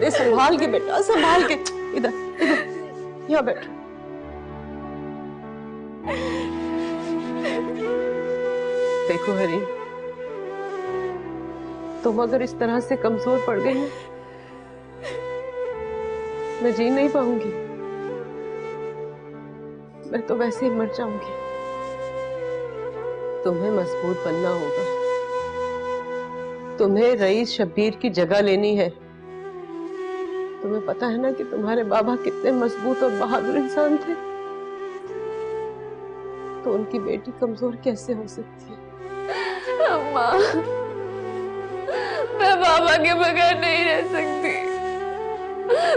अरे संभाल के बेटा, संभाल के। इधर इधर यहाँ बैठ। देखो हरी, तुम अगर इस तरह से कमजोर पड़ गई ना, मैं जी नहीं पाऊंगी। मैं तो वैसे ही मर जाऊंगी। तुम्हें मजबूत बनना होगा। तुम्हें रईस शब्बीर की जगह लेनी है। तुम्हें पता है ना कि तुम्हारे बाबा कितने मजबूत और बहादुर इंसान थे, तो उनकी बेटी कमजोर कैसे हो सकती है? अम्मा, मैं बाबा के बगैर नहीं रह सकती।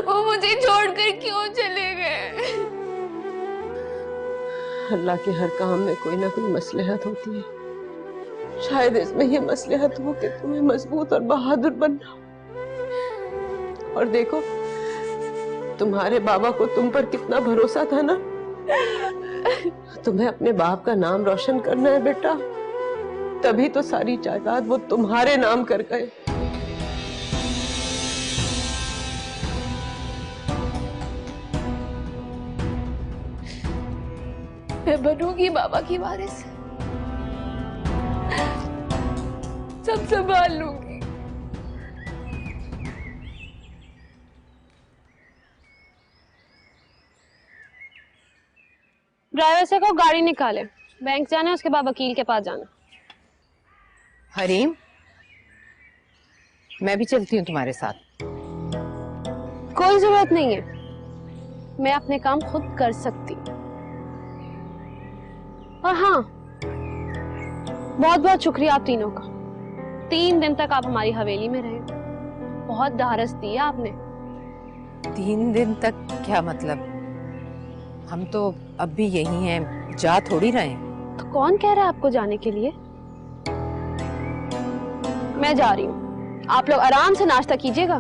वो मुझे छोड़कर क्यों चले गए? अल्लाह के हर काम में कोई ना कोई मसलहत होती है। शायद इसमें ये मसलहत हो कि तुम्हें मजबूत और बहादुर बनना। और देखो, तुम्हारे बाबा को तुम पर कितना भरोसा था ना। तुम्हें अपने बाप का नाम रोशन करना है बेटा, तभी तो सारी जायदाद वो तुम्हारे नाम कर गए। मैं बनूंगी बाबा की वारिस, सब संभाल लूंगी। ड्राइवर से कहो गाड़ी निकाले, बैंक जाना है, उसके बाद वकील के पास जाना। हरीम, मैं भी चलती हूँ तुम्हारे साथ। कोई जरूरत नहीं है, मैं अपने काम खुद कर सकती हूँ। और हाँ, बहुत बहुत शुक्रिया आप तीनों का। 3 दिन तक आप हमारी हवेली में रहे, बहुत ढारस दी है आपने। 3 दिन तक क्या मतलब? हम तो अब भी यही हैं, जा थोड़ी रहे हैं। तो कौन कह रहा है आपको जाने के लिए? मैं जा रही हूँ, आप लोग आराम से नाश्ता कीजिएगा।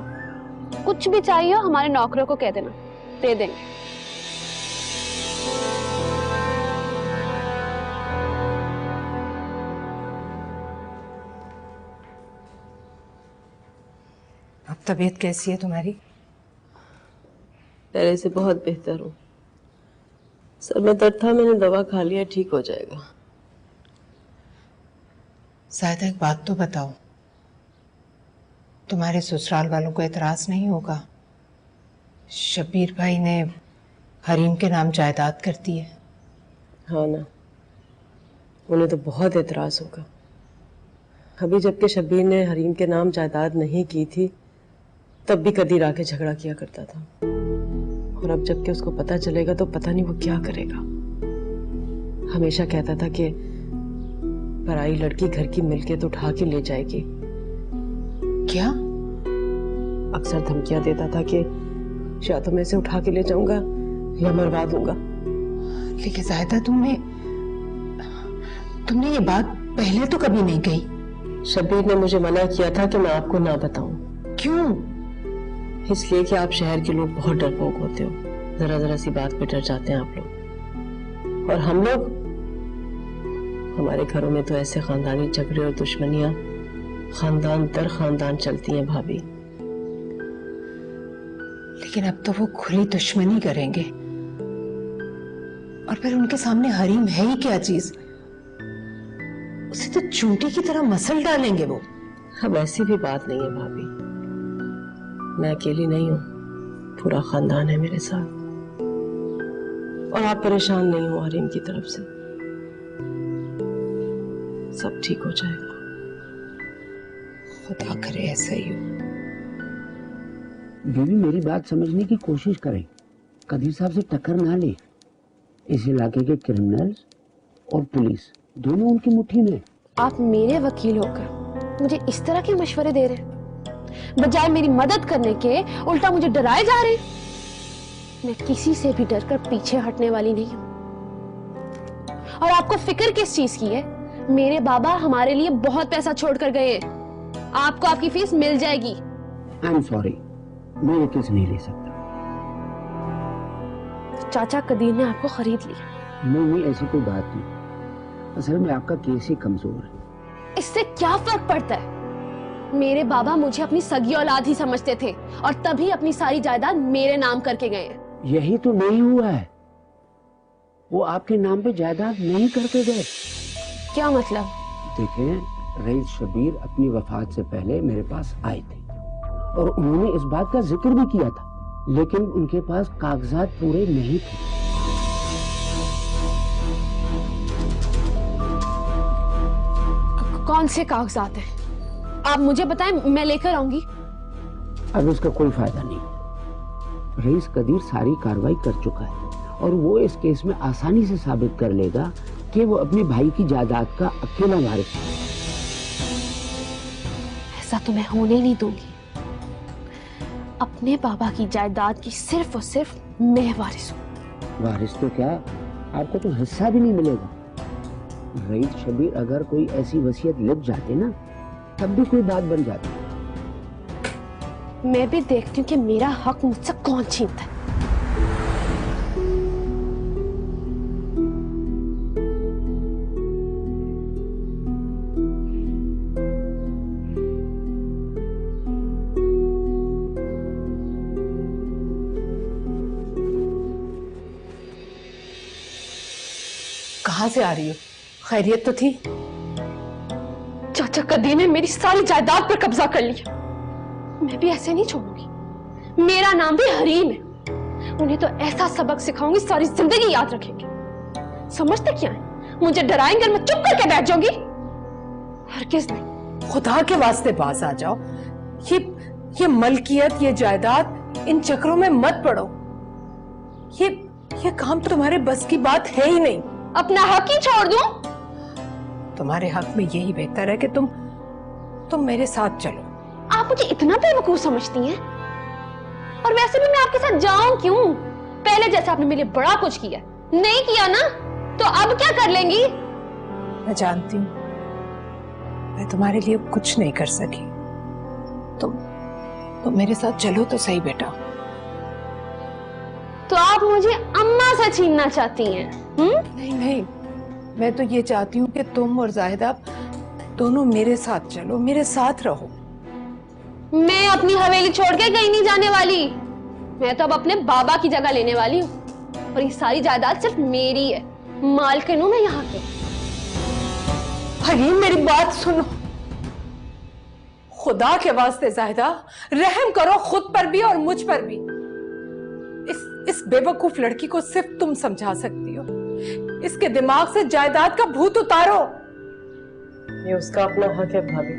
कुछ भी चाहिए हो हमारे नौकरों को कह देना, दे देंगे। अब तबीयत कैसी है तुम्हारी? पहले से बहुत बेहतर हूँ। सर में दर्द था, मैंने दवा खा लिया, ठीक हो जाएगा। शायद एक बात तो बताओ, तुम्हारे ससुराल वालों को एतराज नहीं होगा? शब्बीर भाई ने हरीम के नाम जायदाद कर दी है। हाँ ना, उन्हें तो बहुत एतराज होगा। अभी जबकि शब्बीर ने हरीम के नाम जायदाद नहीं की थी, तब भी कदीर आके झगड़ा किया करता था। और अब जबकि उसको पता चलेगा तो पता नहीं वो क्या करेगा। हमेशा कहता था कि पराई लड़की घर की मिल्कियत उठा के ले जाएगी। क्या? अक्सर धमकियां देता था कि या तो मैं इसे उठा के ले जाऊंगा या मरवा दूंगा। लेकिन ज़ाहिदा, तुमने ये बात पहले तो कभी नहीं कही। शब्बीर ने मुझे मना किया था कि मैं आपको ना बताऊं। क्यों? इसलिए कि आप शहर के लोग बहुत डरपोक होते हो, जरा जरा सी बात पे डर जाते हैं आप लोग। और हम लोग, हमारे घरों में तो ऐसे खानदानी झगड़े और दुश्मनियां खानदान दर खानदान चलती हैं भाभी। लेकिन अब तो वो खुली दुश्मनी करेंगे, और फिर उनके सामने हरीम है ही क्या चीज, उसे तो चूंटी की तरह मसल डालेंगे वो। अब ऐसी भी बात नहीं है भाभी, मैं अकेली नहीं हूँ, पूरा खानदान है मेरे साथ। और आप परेशान नहीं हो हरीम की तरफ से, सब ठीक हो जाएगा। खुदा करे ऐसा ही हो। बीवी, मेरी बात समझने की कोशिश करें। कदीर साहब से टक्कर ना ले। इस इलाके के क्रिमिनल्स और पुलिस दोनों उनकी मुट्ठी में। आप मेरे वकील होकर मुझे इस तरह के मशवरे दे रहे हैं, बजाय मेरी मदद करने के उल्टा मुझे डराए जा रहे हैं। मैं किसी से भी डरकर पीछे हटने वाली नहीं हूं। और आपको फिक्र किस चीज की है? मेरे बाबा हमारे लिए बहुत पैसा छोड़कर गए हैं, आपको आपकी फीस मिल जाएगी। आई एम सॉरी, मैं ये केस नहीं ले सकता। चाचा कदीर ने आपको खरीद लिया। नहीं, ऐसी कोई बात नहीं। असल में आपका केस ही कमजोर है। इससे क्या फर्क पड़ता है? मेरे बाबा मुझे अपनी सगी औलाद ही समझते थे और तभी अपनी सारी जायदाद मेरे नाम करके गए हैं। यही तो नहीं हुआ है, वो आपके नाम पे जायदाद नहीं करके गए। क्या मतलब? देखें, रईस शबीर अपनी वफात से पहले मेरे पास आए थे और उन्होंने इस बात का जिक्र भी किया था, लेकिन उनके पास कागजात पूरे नहीं थे। कौन से कागजात हैं? आप मुझे बताएं, मैं लेकर आऊंगी। अब इसका कोई फायदा नहीं है। रईस कदीर सारी कार्रवाई कर चुका है और वो इस केस में आसानी से साबित कर लेगा कि वो अपने भाई की जायदाद का अकेला वारिस है। ऐसा तो मैं होने नहीं दूंगी। अपने बाबा की जायदाद की सिर्फ और सिर्फ मैं वारिस हूँ। वारिस तो क्या, आपको तो हिस्सा भी नहीं मिलेगा। रईस शबीर अगर कोई ऐसी वसीयत लिख जाते ना, तब भी कोई बात बन जाती। मैं भी देखती हूँ कि मेरा हक मुझसे कौन छीनता है। कहाँ से आ रही हो? खैरियत तो थी? चाचा कदीर ने मेरी सारी जायदाद पर कब्जा कर लिया। मैं भी ऐसे नहीं छोड़ूंगी। मेरा नाम भी हरीम है। उन्हें तो ऐसा सबक सिखाऊंगी, सारी जिंदगी याद रखेंगे। समझते क्या है? मुझे डराएंगे और मैं चुप करके बैठ जाऊंगी? हरगिज नहीं। खुदा के वास्ते पास आ जाओ। ये मलकियत, ये जायदाद, इन चक्रों में मत पड़ो। ये काम तो तुम्हारे बस की बात है ही नहीं। अपना हक ही छोड़ दूं? तुम्हारे हक में यही बेहतर है कि तुम मेरे साथ चलो। आप मुझे इतना बेवकूफ समझती हैं? और वैसे भी मैं आपके साथ जाऊं क्यों? पहले जैसे आपने मेरे लिए बड़ा कुछ किया, नहीं किया ना, तो अब क्या कर लेंगी? मैं जानती हूँ मैं तुम्हारे लिए कुछ नहीं कर सकी। तुम मेरे साथ चलो तो सही बेटा। तो आप मुझे अम्मा से छीनना चाहती हैं? नहीं, मैं तो ये चाहती हूँ कि तुम और जाहिदा दोनों मेरे साथ चलो, मेरे साथ रहो। मैं अपनी हवेली छोड़ के कहीं नहीं जाने वाली। मैं तो अब अपने बाबा की जगह लेने वाली हूँ और ये सारी जायदाद सिर्फ मेरी है। मालकिन हूँ मैं यहाँ के। हरीम, मेरी बात सुनो। खुदा के वास्ते जाहिदा, रहम करो खुद पर भी और मुझ पर भी। इस बेवकूफ लड़की को सिर्फ तुम समझा सकती हो। इसके दिमाग से जायदाद का भूत उतारो। ये उसका अपना हक है भाभी।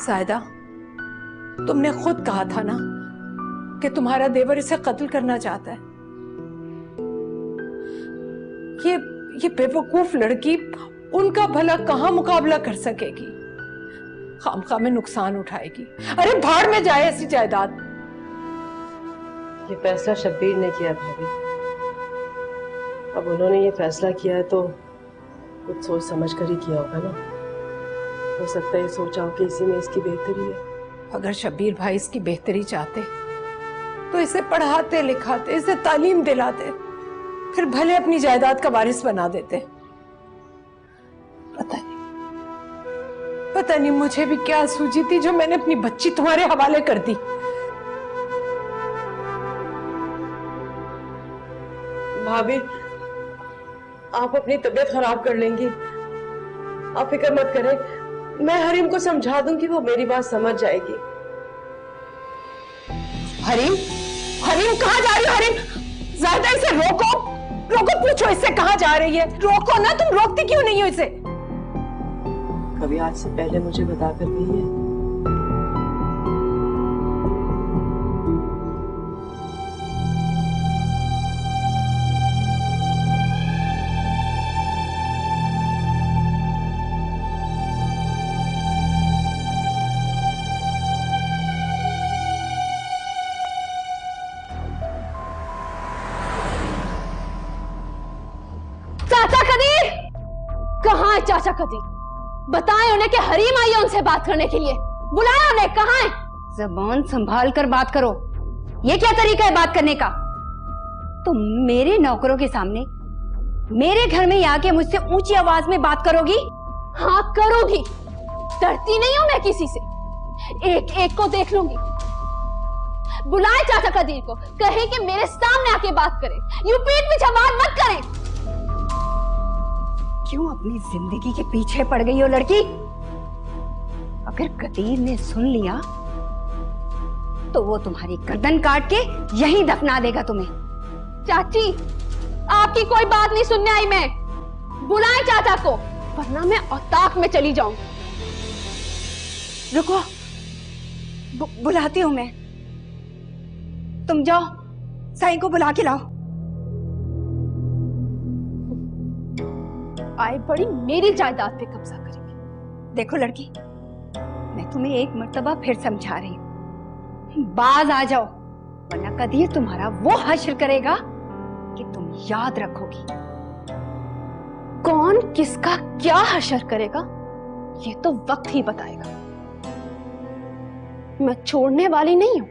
सायदा, तुमने खुद कहा था ना कि तुम्हारा देवर इसे कत्ल करना चाहता है। ये बेवकूफ लड़की उनका भला कहां मुकाबला कर सकेगी? खामखा में नुकसान उठाएगी। अरे भाड़ में जाए ऐसी जायदाद। ये फैसला शब्बीर ने किया भाभी। अब उन्होंने ये फैसला किया है तो कुछ सोच समझ कर ही किया होगा ना। हो सकता है ये सोचा हो कि इसी में इसकी बेहतरी है। अगर शब्बीर भाई इसकी बेहतरी चाहते तो इसे पढ़ाते लिखाते, इसे तालीम दिलाते, फिर भले अपनी जायदाद का वारिस बना देते। पता नहीं मुझे भी क्या सूझी थी जो मैंने अपनी बच्ची तुम्हारे हवाले कर दी। भाभी, आप अपनी तबीयत खराब कर लेंगी। आप फिक्र मत करें, मैं हरीम को समझा दूंगी, वो मेरी बात समझ जाएगी। हरीम कहाँ जा रही हो? हरीम, ज़ाहिदा इसे रोको, पूछो इससे कहाँ जा रही है। रोको ना, तुम रोकती क्यों नहीं हो इसे? कभी आज से पहले मुझे बता कर गई है? चाचा कदीर, कहाँ है चाचा कदीर? बताएं उन्हें कि हरीम आई है उनसे बात करने के लिए। बुलाया उन्हें, कहाँ है? ज़बान संभाल कर बात करो। ये क्या तरीका है बात करने का? तुम मेरे नौकरों के सामने मेरे घर में आके मुझसे ऊंची आवाज में बात करोगी? हाँ करोगी, डरती नहीं हूं मैं किसी से, एक एक को देख लूंगी। बुलाए चाचा कदीर को, कहे कि मेरे सामने आके बात करे, यूं पीठ पीछे बात मत करें। क्यों अपनी जिंदगी के पीछे पड़ गई हो लड़की? अगर कदीर ने सुन लिया तो वो तुम्हारी गर्दन काट के यहीं दफना देगा तुम्हें। चाची, आपकी कोई बात नहीं सुनने आई मैं। बुलाए चाचा को, वरना मैं औताक में चली जाऊं। रुको, बुलाती हूं मैं। तुम जाओ, साईं को बुला के लाओ। आए बड़ी मेरी जायदाद पे कब्जा करेंगे। देखो लड़की, मैं तुम्हें एक मर्तबा फिर समझा रही हूं, बाज आ जाओ, वरना कदीर तुम्हारा वो हश्र करेगा कि तुम याद रखोगी। कौन किसका क्या हशर करेगा ये तो वक्त ही बताएगा। मैं छोड़ने वाली नहीं हूं।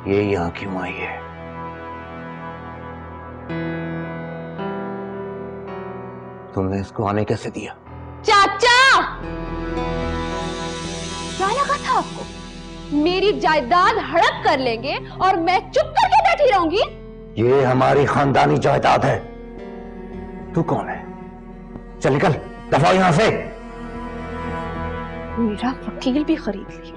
ये यहां क्यों आई है? तुमने इसको आने कैसे दिया? चाचा, क्या लगा था आपको मेरी जायदाद हड़प कर लेंगे और मैं चुप करके बैठी रहूंगी? ये हमारी खानदानी जायदाद है। तू कौन है? चल निकल, दफा यहां से। मेरा वकील भी खरीद लिया,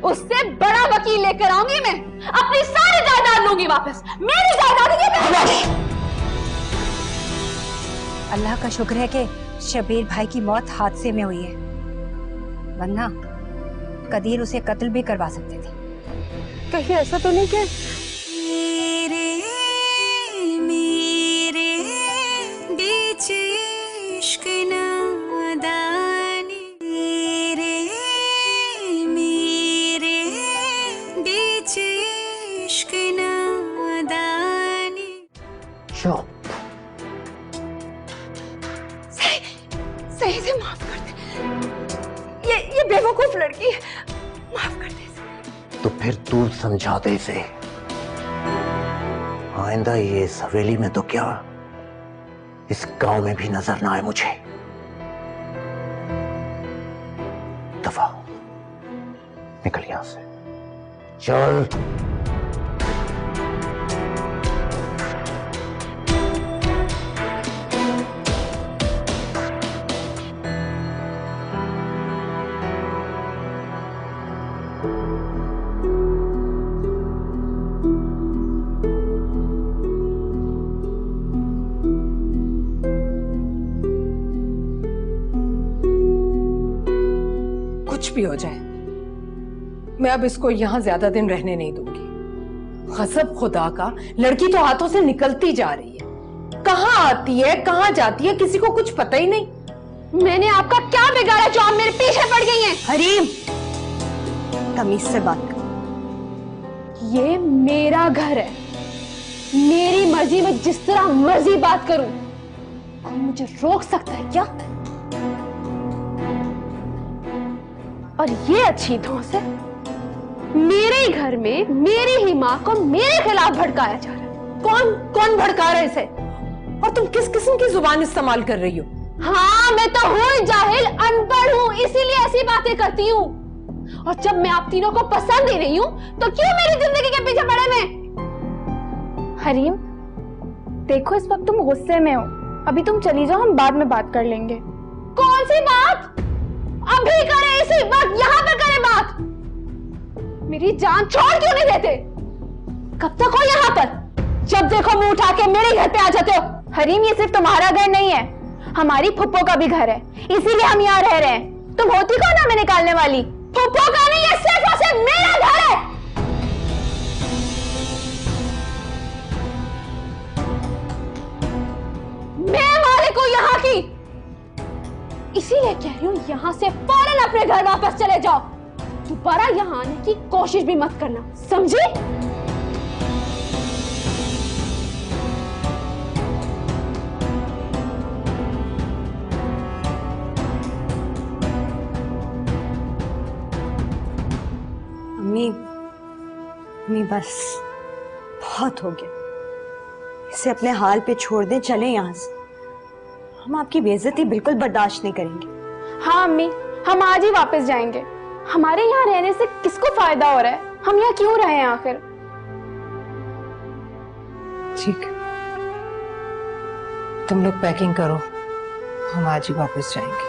उससे बड़ा वकील लेकर आऊंगी मैं। अपनी सारी जायदाद लूंगी वापस। मेरी जायदाद ये अल्लाह का शुक्र है कि शबीर भाई की मौत हादसे में हुई है, वरना कदीर उसे कत्ल भी करवा सकते थे। कहीं ऐसा तो नहीं कि मेरे बीच इश्क नादानी, मेरे बीच इश्क नादानी। सही से माफ कर दे, ये बेवकूफ लड़की है, माफ कर दे इसे। तो फिर तू समझा दे इसे। आइंदा ये इस हवेली में तो क्या, इस गांव में भी नजर ना आए मुझे। दफा हो, निकल यहां से, चल। कुछ भी हो जाए, मैं अब इसको यहां ज्यादा दिन रहने नहीं दूंगी। गजब खुदा का, लड़की तो हाथों से निकलती जा रही है। कहां आती है, कहां जाती है, किसी को कुछ पता ही नहीं। मैंने आपका क्या बिगाड़ा जो आप मेरे पीछे पड़ गई हैं? हरीम, तमीज से बात कर। ये मेरा घर है, मेरी मर्जी में जिस तरह मर्जी बात करूं। कोई मुझे रोक सकता है क्या? और ये अच्छी धौंस है, मेरे ही घर में मेरी ही माँ को मेरे खिलाफ भड़काया जा रहा है। कौन भड़का रहा है इसे? और तुम किस किस्म की जुबान इस्तेमाल कर रही हो? हाँ, मैं तो हूँ जाहिल, अनपढ़ हूँ, इसीलिए ऐसी बातें करती हूँ। और जब मैं आप तीनों को पसंद ही नहीं हूँ तो क्यों मेरी जिंदगी के पीछे पड़े मैं? हरीम, देखो इस वक्त तुम गुस्से में हो, अभी तुम चली जाओ, हम बाद में बात कर लेंगे। कौन सी बात? अभी करे, इसी वक्त यहाँ पे करे बात। मेरी जान छोड़ क्यों नहीं देते? कब तक हो यहाँ पर? जब देखो मुंह उठा के मेरे घर पे आ जाते हो। हरीम, ये सिर्फ तुम्हारा घर नहीं है, हमारी फुप्पो का भी घर है, इसीलिए हम यहाँ रह रहे हैं। तुम होती कौन हमें निकालने वाली? फुप्पो का नहीं, ये सिर्फ और सिर्फ मेरा घर है। मैं मालिक हूँ यहाँ की, इसीलिए कह रही हूँ यहाँ से फौरन अपने घर वापस चले जाओ। दोबारा यहाँ आने की कोशिश भी मत करना, समझी? अम्मी, बस बहुत हो गया। इसे अपने हाल पे छोड़ दें, चलें यहाँ से। हम आपकी बेइज्जती बिल्कुल बर्दाश्त नहीं करेंगे। हाँ अम्मी, हम आज ही वापस जाएंगे। हमारे यहाँ रहने से किसको फायदा हो रहा है? हम यहाँ क्यों रहे हैं आखिर? ठीक, तुम लोग पैकिंग करो, हम आज ही वापस जाएंगे।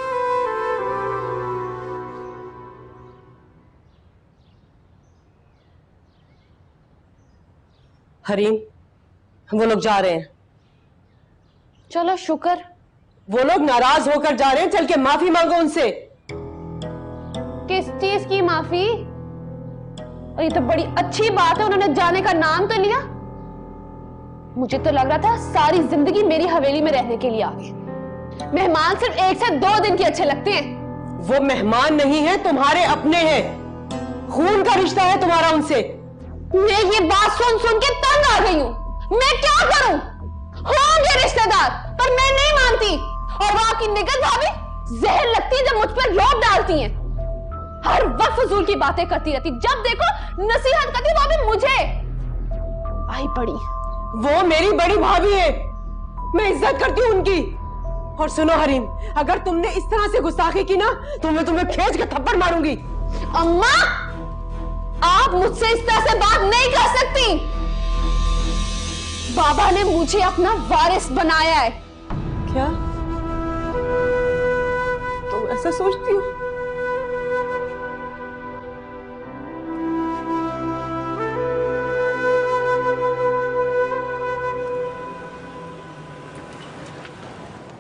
हरीम, वो लोग जा रहे हैं। चलो शुक्र। वो लोग नाराज होकर जा रहे हैं, चल के माफी मांगो उनसे। किस चीज की माफी? और ये तो बड़ी अच्छी बात है, उन्होंने जाने का नाम तो लिया। मुझे तो लग रहा था सारी जिंदगी मेरी हवेली में रहने के लिए आ गए। मेहमान सिर्फ 1 से 2 दिन के अच्छे लगते हैं। वो मेहमान नहीं है, तुम्हारे अपने हैं। खून का रिश्ता है तुम्हारा उनसे। मैं ये बात सुन सुन के तंग आ गई हूँ। मैं क्या करूं? होंगे रिश्तेदार, पर मैं नहीं मानती। और वहां की निगत भाभी जहर लगती है जब मुझ पर रोक डालती हैं। हर वक्त फजूल की बातें करती रहती, जब देखो नसीहत करती, वो भी मुझे आई पड़ी। वो मेरी बड़ी भाभी है, मैं इज्जत करती हूँ उनकी। और सुनो हरीम, अगर तुमने इस तरह से गुस्ताखी की ना तो मैं तुम्हें खींच के थप्पड़ मारूंगी। अम्मा, आप मुझसे इस तरह से बात नहीं कर सकती। बाबा ने मुझे अपना वारिस बनाया है। क्या तुम ऐसा सोचती हो?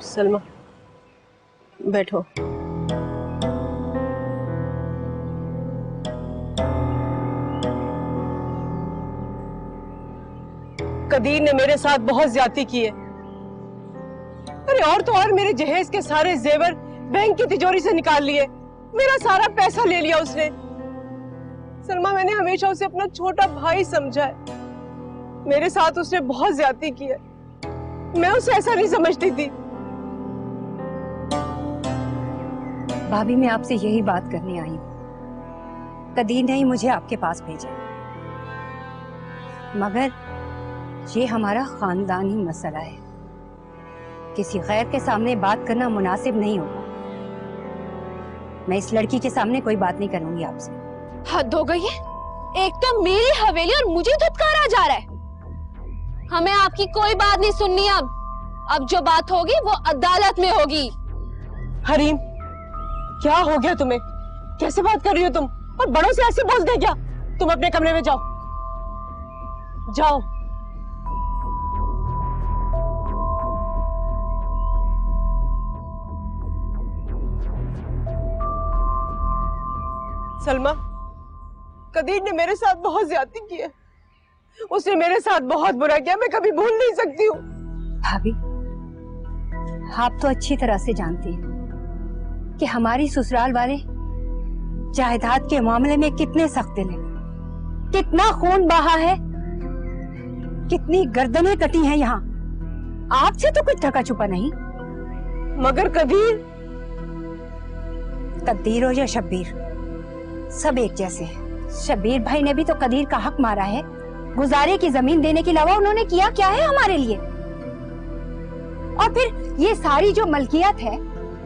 सलमा, बैठो। कदीर ने मेरे साथ बहुत ज्यादती की है। अरे और तो और मेरे जहेज के सारे जेवर बैंक की तिजोरी से निकाल लिए, मेरा सारा पैसा ले लिया उसने। सलमा, मैंने हमेशा उसे अपना छोटा भाई समझा है। मेरे साथ उसने बहुत ज्यादती की है, मैं उसे ऐसा नहीं समझती थी। भाभी, मैं आपसे यही बात करने आई हूँ। कदीर ने ही मुझे आपके पास भेजा, मगर ये हमारा खानदानी मसला है। किसी गैर के सामने बात करना मुनासिब नहीं होगा। मैं इस लड़की के सामने कोई बात नहीं करूंगी आपसे। हद हो गई है। एक तो मेरी हवेली और मुझे धुतकारा जा रहा है। हमें आपकी कोई बात नहीं सुननी। अब जो बात होगी वो अदालत में होगी। हरीम, क्या हो गया तुम्हें? कैसे बात कर रही हो तुम? और बड़ों से ऐसे बोलते क्या? तुम अपने कमरे में जाओ, जाओ। सलमा, कदीर ने मेरे साथ बहुत ज्यादती की है। उसने मेरे साथ बहुत बुरा किया, मैं कभी भूल नहीं सकती हूँ। भाभी, आप तो अच्छी तरह से जानती हैं कि हमारी ससुराल वाले जायदाद के मामले में कितने सख्त दिल हैं, कितना खून बहा है, कितनी गर्दनें कटी हैं यहाँ। आपसे तो कुछ ढका छुपा नहीं। मगर कदीर हो या शब्बीर, सब एक जैसे हैं। शब्बीर भाई ने भी तो कदीर का हक मारा है। गुजारे की जमीन देने के अलावा उन्होंने किया क्या है हमारे लिए? और फिर ये सारी जो मलकियत है,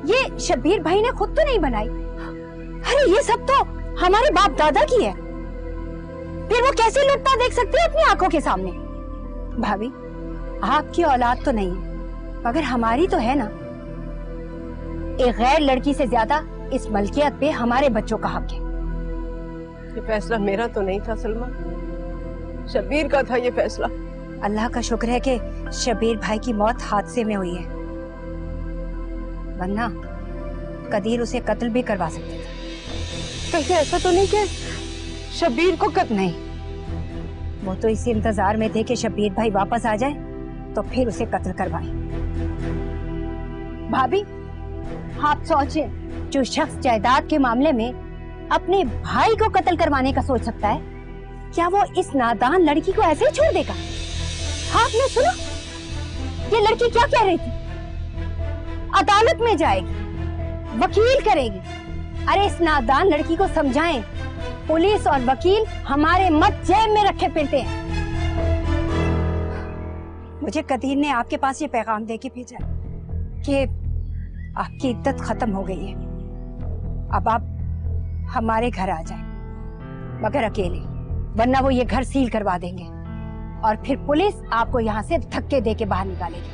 ये शब्बीर भाई ने खुद तो नहीं बनाई। अरे ये सब तो हमारे बाप दादा की है। फिर वो कैसे लुटता देख सकते हैं अपनी आंखों के सामने? भाभी, आपकी औलाद तो नहीं है, मगर हमारी तो है ना। एक गैर लड़की से ज्यादा इस मलकियत पे हमारे बच्चों का हक है। ये फैसला मेरा तो नहीं था सलमा, शब्बीर का था ये फैसला। अल्लाह का शुक्र है कि शब्बीर भाई की मौत हादसे में हुई है, वरना कदीर उसे कत्ल भी करवा सकते थे। कहीं ऐसा तो नहीं कि शब्बीर को कत्ल? नहीं, वो तो इसी इंतजार में थे कि शब्बीर भाई वापस आ जाए तो फिर उसे कत्ल करवाए। भाभी, आप सोचिए, जो शख्स जायदाद के मामले में अपने भाई को कत्ल करवाने का सोच सकता है, क्या वो इस नादान लड़की को ऐसे ही छोड़ देगा? आपने सुना ये लड़की क्या कह रही थी? अदालत में जाएगी, वकील करेगी। अरे इस नादान लड़की को समझाएं, पुलिस और वकील हमारे मत जेब में रखे फिरते हैं। मुझे कदीर ने आपके पास ये पैगाम दे के भेजा कि आपकी इद्दत खत्म हो गई है, अब आप हमारे घर आ जाएं, मगर अकेले, वरना वो ये घर सील करवा देंगे और फिर पुलिस आपको यहाँ से धक्के दे के बाहर निकालेगी।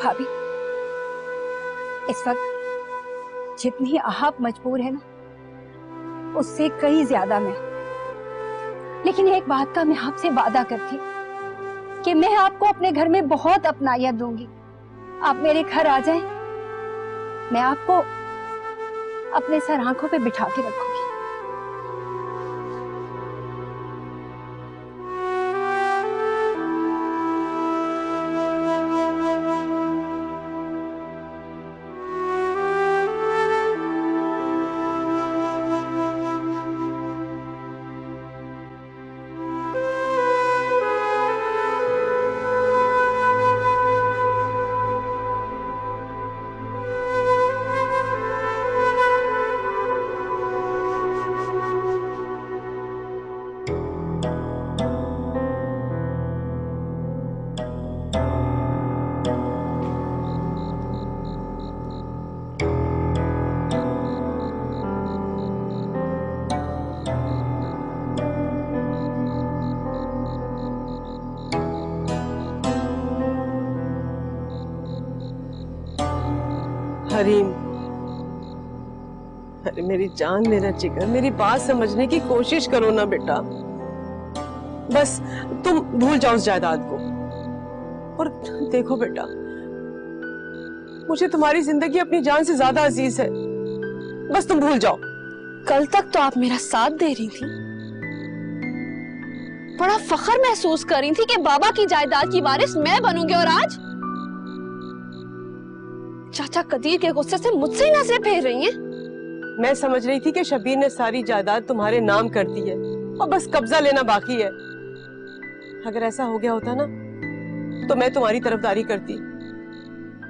भाभी, इस वक्त जितनी आप मजबूर है ना, उससे कहीं ज्यादा मैं। लेकिन एक बात का मैं आपसे वादा करती कि मैं आपको अपने घर में बहुत अपनायत दूंगी। आप मेरे घर आ जाएं, मैं आपको अपने सर आंखों पे बिठा के रखूंगी। हरीम, अरे मेरी जान, मेरा जिगर, मेरी बात समझने की कोशिश करो ना बेटा। बस तुम भूल जाओ उस जायदाद को। और देखो बेटा, मुझे तुम्हारी जिंदगी अपनी जान से ज्यादा अजीज है, बस तुम भूल जाओ। कल तक तो आप मेरा साथ दे रही थी, बड़ा फख्र महसूस कर रही थी कि बाबा की जायदाद की वारिस मैं बनूंगी, और आज चाचा कदीर के गुस्से से मुझसे ही नजरें फेर रही हैं। मैं समझ रही थी कि शबीर ने सारी जायदाद तुम्हारे नाम कर दी है और बस कब्जा लेना बाकी है। अगर ऐसा हो गया होता ना तो मैं तुम्हारी तरफदारी करती,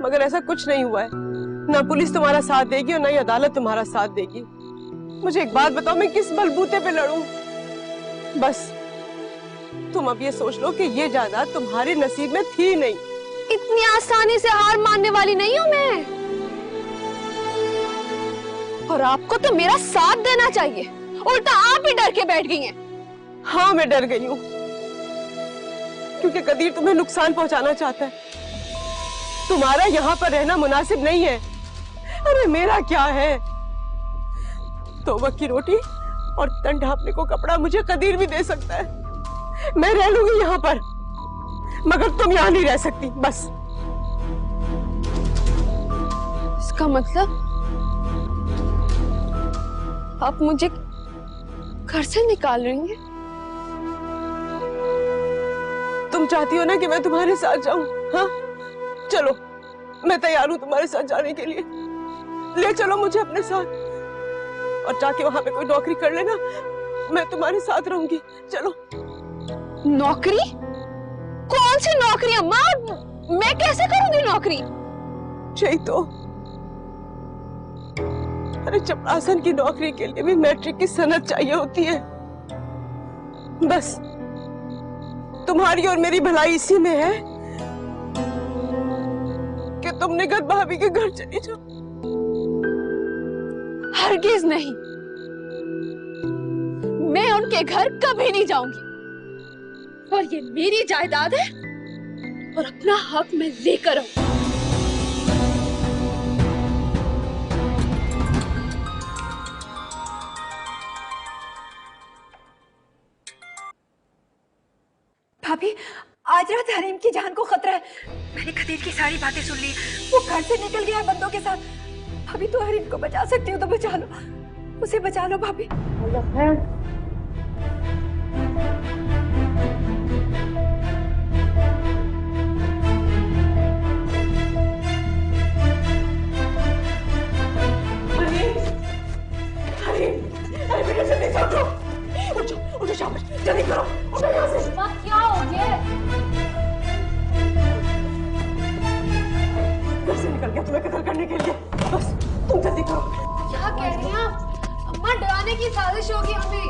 मगर ऐसा कुछ नहीं हुआ है। ना पुलिस तुम्हारा साथ देगी और ना ही अदालत तुम्हारा साथ देगी। मुझे एक बात बताओ, मैं किस बलबूते पे लड़ूं? बस तुम अब ये सोच लो कि ये जायदाद तुम्हारे नसीब में थी नहीं। इतनी आसानी से हार मानने वाली नहीं हूं मैं, और आपको तो मेरा साथ देना चाहिए, उल्टा आप ही डर के बैठ गई हैं। हाँ, मैं डर गई हूँ क्योंकि कदीर तुम्हें नुकसान पहुंचाना चाहता है। तुम्हारा यहाँ पर रहना मुनासिब नहीं है। अरे मेरा क्या है, तो वक्त की रोटी और तन ढांपने को कपड़ा मुझे कदीर भी दे सकता है। मैं रह लूंगी यहाँ पर, मगर तुम यहाँ नहीं रह सकती। बस इसका मतलब आप मुझे घर से निकाल रही हैं? तुम चाहती हो ना कि मैं तुम्हारे साथ जाऊं? हाँ, चलो, मैं तैयार हूं तुम्हारे साथ जाने के लिए। ले चलो मुझे अपने साथ, और जाके वहां पे कोई नौकरी कर लेना, मैं तुम्हारे साथ रहूंगी। चलो। नौकरी? कौन सी नौकरी अम्मा? मैं कैसे करूंगी नौकरी? यही तो, अरे चपरासन की नौकरी के लिए भी मैट्रिक की सनद चाहिए होती है। बस तुम्हारी और मेरी भलाई इसी में है कि तुम निगत भाभी के घर चली जाओ। हरगिज नहीं, मैं उनके घर कभी नहीं जाऊंगी, और ये मेरी जायदाद है और अपना हक मैं लेकर आऊं। भाभी, आज रात हरीम की जान को खतरा है। मैंने कदीर की सारी बातें सुन ली, वो घर से निकल गया है बंदों के साथ। भाभी, तो हरीम को बचा सकती हो तो बचा लो, उसे बचा लो भाभी। जल्दी करो, उठो यहाँ से। क्या हो गया? घर से निकल गया तुम्हें कत्ल करने के लिए। बस तुम जल्दी करो। क्या कह रही हैं आप? अम्मा, डराने की साजिश होगी हमें।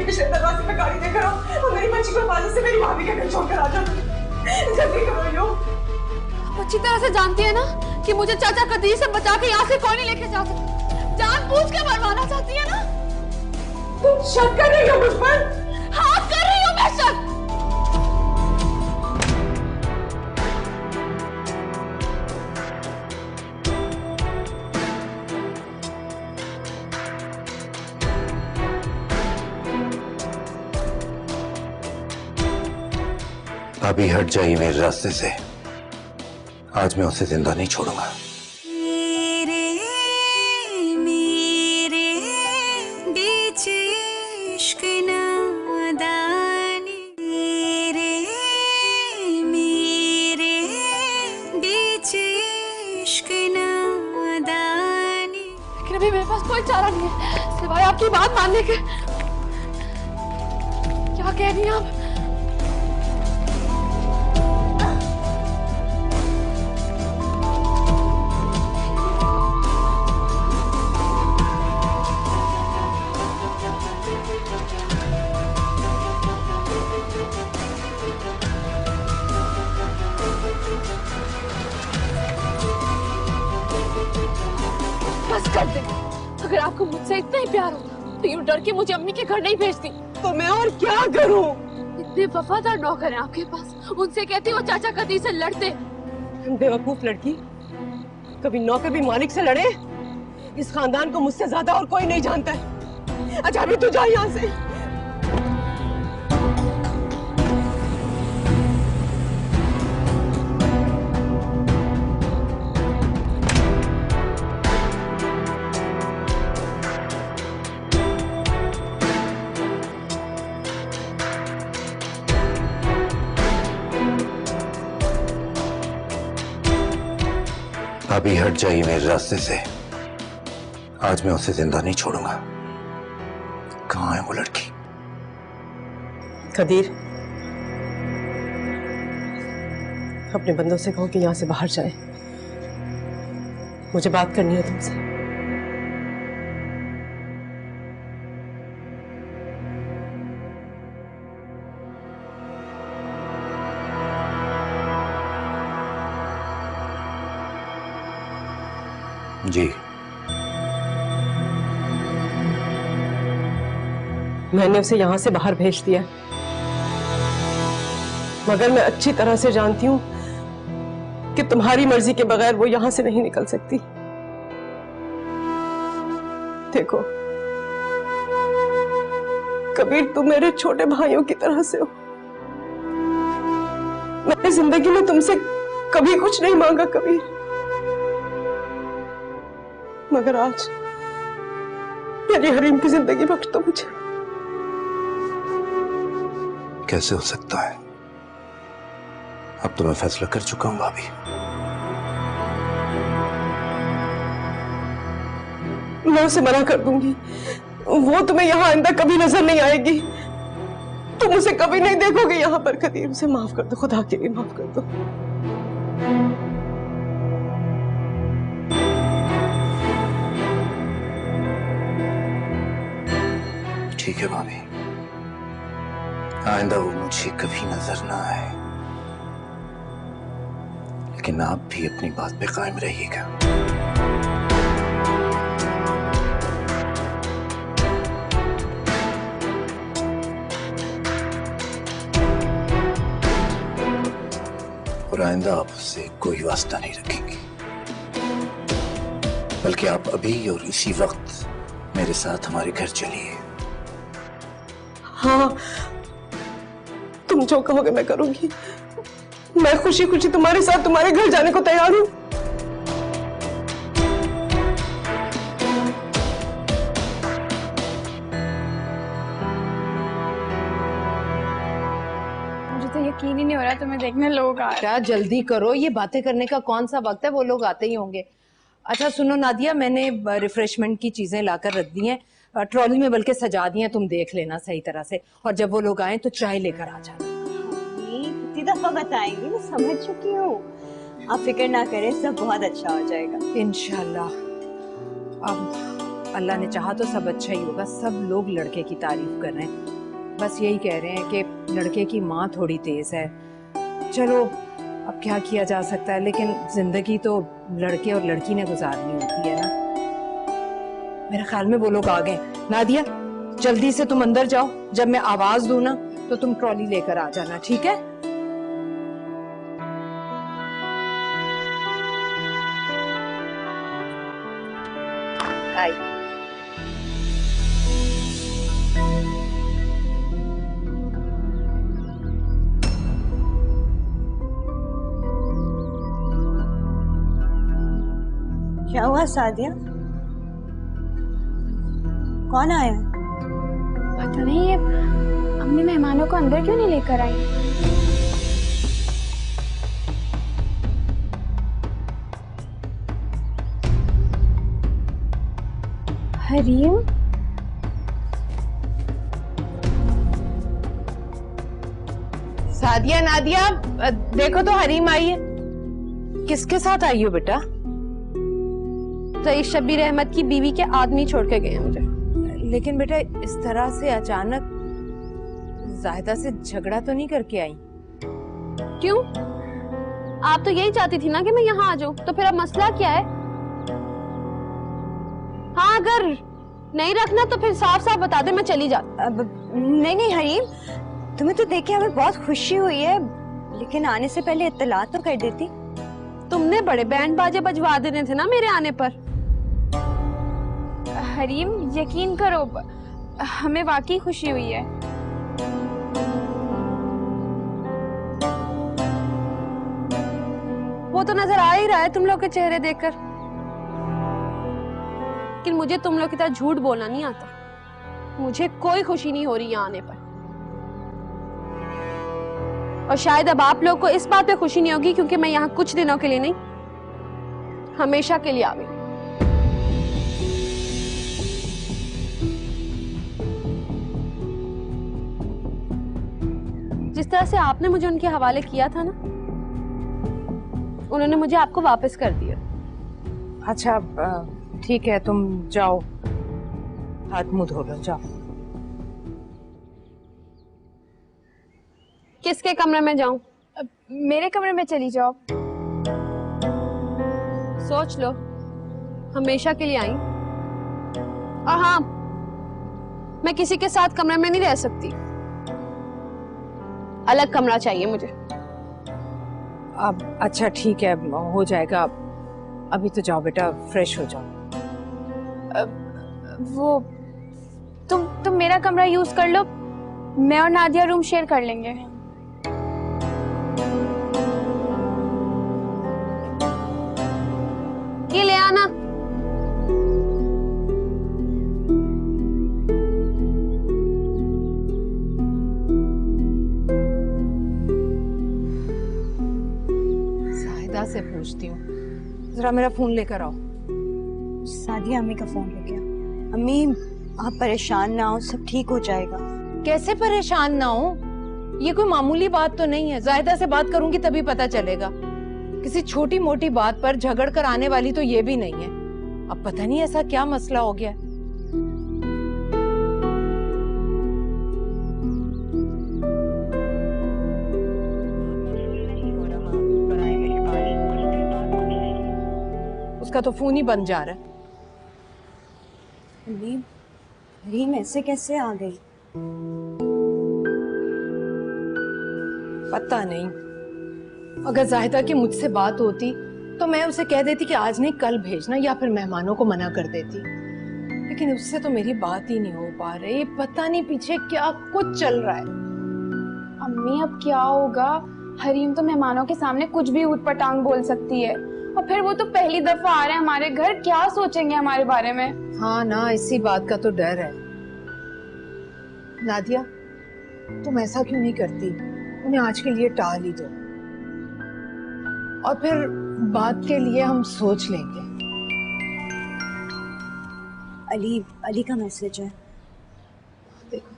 पिछले दरवाजे पे गाड़ी देकर आओ और मेरी बच्ची को हिफाजत से मेरी भाभी के घर छोड़कर आ जाओ। जल्दी करो यो। आप अच्छी तरह से जानती है ना कि मुझे चाचा कदीर से बचा के यहाँ से कोई नहीं लेके जा सकता। जानबूझ के मरवाना चाहती है ना? तुम शक कर रही हो मुझ पर? हाँ कर रही हूँ मैं शक। अभी हट जाइए मेरे रास्ते से, आज मैं उसे जिंदा नहीं छोड़ूंगा। मेरे बीच इश्क नादानी, मेरे बीच इश्क नादानी। लेकिन अभी मेरे पास कोई चारा नहीं है सिवाय आपकी बात मानने के। क्या कह रही हैं आप? बस कर दे। अगर आपको मुझसे इतना ही प्यार हो तो यूं डर के मुझे अम्मी के घर नहीं भेजती। तो मैं और क्या करूं? इतने वफादार नौकर हैं आपके पास, उनसे कहती वो चाचा कदीर से लड़ते। बेवकूफ लड़की, कभी नौकर भी मालिक से लड़े? इस खानदान को मुझसे ज्यादा और कोई नहीं जानता है। अच्छा अभी तू जा यहाँ से। अभी हट जाइए मेरे रास्ते से, आज मैं उसे जिंदा नहीं छोड़ूंगा। कहाँ है वो लड़की? कदीर, अपने बंदों से कहो कि यहाँ से बाहर जाए, मुझे बात करनी है तुमसे। जी। मैंने उसे यहाँ से बाहर भेज दिया, मगर मैं अच्छी तरह से जानती हूँ कि तुम्हारी मर्जी के बगैर वो यहाँ से नहीं निकल सकती। देखो कबीर, तुम मेरे छोटे भाइयों की तरह से हो। मैंने जिंदगी में तुमसे कभी कुछ नहीं मांगा कबीर, मगर आज मेरी हरीम की जिंदगी बख्श दो मुझे। कैसे हो सकता है? अब तो मैं फैसला कर चुका हूं भाभी। मैं उसे मना कर दूंगी, वो तुम्हें यहाँ आइंदा कभी नजर नहीं आएगी। तुम उसे कभी नहीं देखोगे यहाँ पर। कदीर, उसे माफ कर दो, खुदा के लिए माफ कर दो। ठीक है भाभी, आइंदा वो मुझे कभी नजर ना आए, लेकिन आप भी अपनी बात पे कायम रहिएगा। और आइंदा आप उससे कोई वास्ता नहीं रखेंगे, बल्कि आप अभी और इसी वक्त मेरे साथ हमारे घर चलिए। हाँ, तुम जो कहोगे मैं करूंगी। मैं खुशी खुशी तुम्हारे साथ तुम्हारे घर जाने को तैयार हूँ। मुझे तो यकीन ही नहीं हो रहा तुम्हें देखने लोग आ रहे हैं। क्या जल्दी करो, ये बातें करने का कौन सा वक्त है, वो लोग आते ही होंगे। अच्छा सुनो नादिया, मैंने रिफ्रेशमेंट की चीजें लाकर रख दी हैं, ट्रॉली में बल्कि सजा दी हैं, तुम देख लेना सही तरह से, और जब वो लोग आए तो चाय लेकर आ जाना। कितनी दफा बताएंगी, मैं समझ चुकी हूँ। आप फिक्र ना करें, सब बहुत अच्छा हो जाएगा इंशाल्लाह। अब अल्लाह ने चाहा तो सब अच्छा ही होगा। सब लोग लड़के की तारीफ कर रहे हैं, बस यही कह रहे हैं कि लड़के की माँ थोड़ी तेज है। चलो अब क्या किया जा सकता है, लेकिन जिंदगी तो लड़के और लड़की ने गुजारनी होती है ना। मेरे ख्याल में वो लोग आ गए। नादिया जल्दी से तुम अंदर जाओ, जब मैं आवाज दूं ना तो तुम ट्रॉली लेकर आ जाना, ठीक है? आई। क्या हुआ सादिया? कौन आया? पता नहीं ये अम्मी मेहमानों को अंदर क्यों नहीं लेकर आई। हरीम, सादिया, नादिया देखो तो हरीम आई है। किसके साथ आई हो बेटा? रईस शब्बीर अहमद की बीवी के आदमी छोड़ के गए हैं मुझे। लेकिन बेटा इस तरह से अचानक जाहिदा से झगड़ा तो नहीं करके आई? क्यों? आप तो यही चाहती थी ना कि मैं यहाँ आ जाऊँ, तो फिर अब मसला क्या है? हाँ, अगर नहीं रखना तो फिर साफ साफ बता दे, मैं चली जाती। अब नहीं नहीं हरीम, तुम्हें तो देख के हमें बहुत खुशी हुई है, लेकिन आने से पहले इत्तला तो कर देती। तुमने बड़े बैंड बाजे बजवा देने थे ना मेरे आने पर। हरीम यकीन करो, हमें वाकई खुशी हुई है। वो तो नजर आ ही रहा है तुम लोग के चेहरे देखकर, लेकिन मुझे तुम लोग की तरह झूठ बोलना नहीं आता। मुझे कोई खुशी नहीं हो रही यहाँ आने पर, और शायद अब आप लोग को इस बात पे खुशी नहीं होगी क्योंकि मैं यहाँ कुछ दिनों के लिए नहीं, हमेशा के लिए आ गई। जिस तरह से आपने मुझे उनके हवाले किया था ना, उन्होंने मुझे आपको वापस कर दिया। अच्छा ठीक है, तुम जाओ, हाथ मुंह धो लो, जाओ। किसके कमरे में जाऊं? मेरे कमरे में चली जाओ। सोच लो, हमेशा के लिए आई। और हाँ, मैं किसी के साथ कमरे में नहीं रह सकती, अलग कमरा चाहिए मुझे। अब अच्छा ठीक है, हो जाएगा। अभी तो जाओ बेटा, फ्रेश हो जाओ। वो तुम मेरा कमरा यूज कर लो, मैं और नादिया रूम शेयर कर लेंगे। ये ले आना। जाहिदा से पूछती हूँ, जरा मेरा फोन लेकर आओ। सादिया अम्मी का फोन लेके आओ। अम्मी आप परेशान ना हो, सब ठीक हो जाएगा। कैसे परेशान ना हो? ये कोई मामूली बात तो नहीं है। जाहिदा से बात करूंगी तभी पता चलेगा। किसी छोटी मोटी बात पर झगड़ कर आने वाली तो ये भी नहीं है। अब पता नहीं ऐसा क्या मसला हो गया। उसका तो फोन ही बंद जा रहा है। रीम ऐसे कैसे आ गई? पता नहीं, अगर जाहिदा की मुझसे बात होती तो मैं उसे कह देती कि आज नहीं कल भेजना, या फिर मेहमानों को मना कर देती। लेकिन उससे तो मेरी बात ही नहीं हो पा रही। पता नहीं पीछे क्या कुछ चल रहा है। अम्मी अब क्या होगा? हरीम तो मेहमानों के सामने कुछ भी ऊट-पटांग बोल सकती है, और फिर वो तो पहली दफा आ रहे हैं हमारे घर, क्या सोचेंगे हमारे बारे में? हाँ ना, इसी बात का तो डर है। नादिया तुम ऐसा क्यों नहीं करती, उन्हें आज के लिए टाल ही दो, और फिर बात के लिए हम सोच लेंगे। अली का मैसेज है, देखो।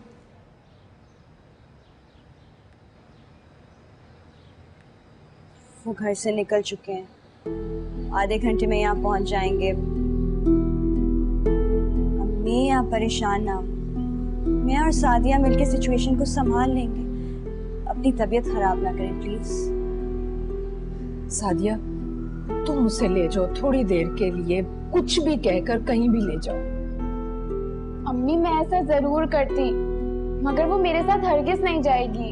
वो घर से निकल चुके हैं, आधे घंटे में यहाँ पहुंच जाएंगे। अम्मी आप परेशान ना हो, मैं और सादिया मिलके सिचुएशन को संभाल लेंगे। अपनी तबीयत खराब ना करें प्लीज। सादिया, तुम उसे ले जाओ थोड़ी देर के लिए, कुछ भी कहकर कहीं भी ले जाओ। अम्मी मैं ऐसा जरूर करती, मगर वो मेरे साथ हरगिज नहीं जाएगी।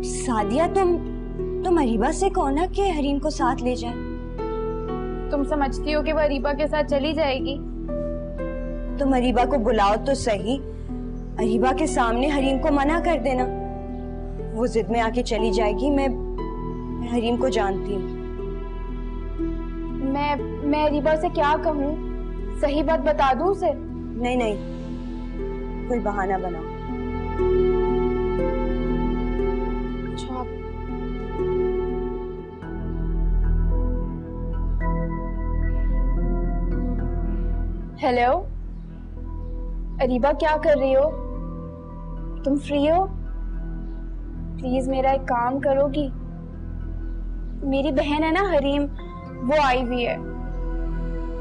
सादिया तुम अरीबा से कहो ना कि हरीम को साथ ले जाए। तुम समझती हो कि वो अरीबा के साथ चली जाएगी? तुम अरीबा को बुलाओ तो सही, अरीबा के सामने हरीम को मना कर देना। वो जिद में आके चली जाएगी। मैं हरीम को जानती हूँ। मैं अरीबा से क्या कहूँ? सही बात बता दूँ उसे? नहीं, कोई बहाना बनाओ। अच्छा, हेलो अरीबा, क्या कर रही हो? तुम फ्री हो? प्लीज मेरा एक काम करोगी? मेरी बहन है ना हरीम, वो आई हुई है,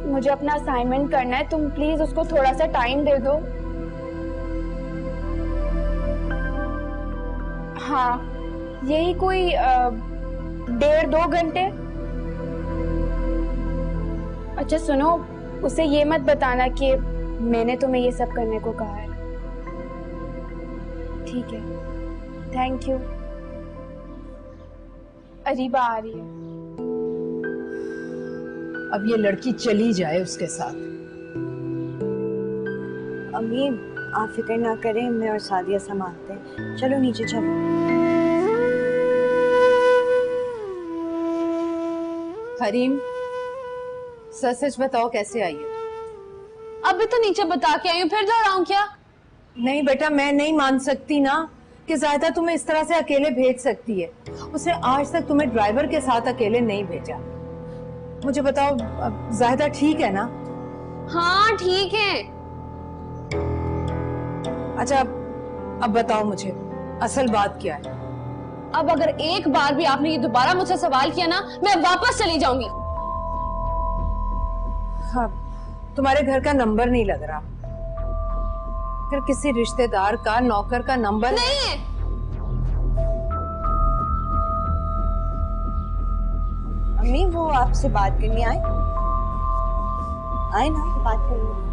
मुझे अपना असाइनमेंट करना है। तुम प्लीज उसको थोड़ा सा टाइम दे दो। हाँ, यही कोई 1.5-2 घंटे। अच्छा सुनो, उसे ये मत बताना कि मैंने तुम्हें ये सब करने को कहा है, ठीक है? Thank you. अरीबा आ रही है। अब ये लड़की चली जाए उसके साथ। अम्मी आप फिक्र ना करें, मैं और सादिया संभालते हैं। चलो नीचे चलो। हरीम, सच बताओ कैसे आई हो? अभी तो नीचे बता के आई हूँ, फिर दोहराऊं क्या? नहीं बेटा, मैं नहीं मान सकती ना कि ज़ाहिदा तुम्हें इस तरह से अकेले भेज सकती है। उसने आज तक तुम्हें ड्राइवर के साथ अकेले नहीं भेजा। मुझे बताओ, ज़ाहिदा ठीक है ना? हाँ ठीक है। अच्छा, अब बताओ मुझे असल बात क्या है? अब अगर एक बार भी आपने ये दोबारा मुझसे सवाल किया ना, मैं वापस चली जाऊंगी। हाँ, तुम्हारे घर का नंबर नहीं लग रहा। फिर किसी रिश्तेदार का, नौकर का नंबर नहीं है। अम्मी वो आपसे बात करनी आए ना, बात करनी।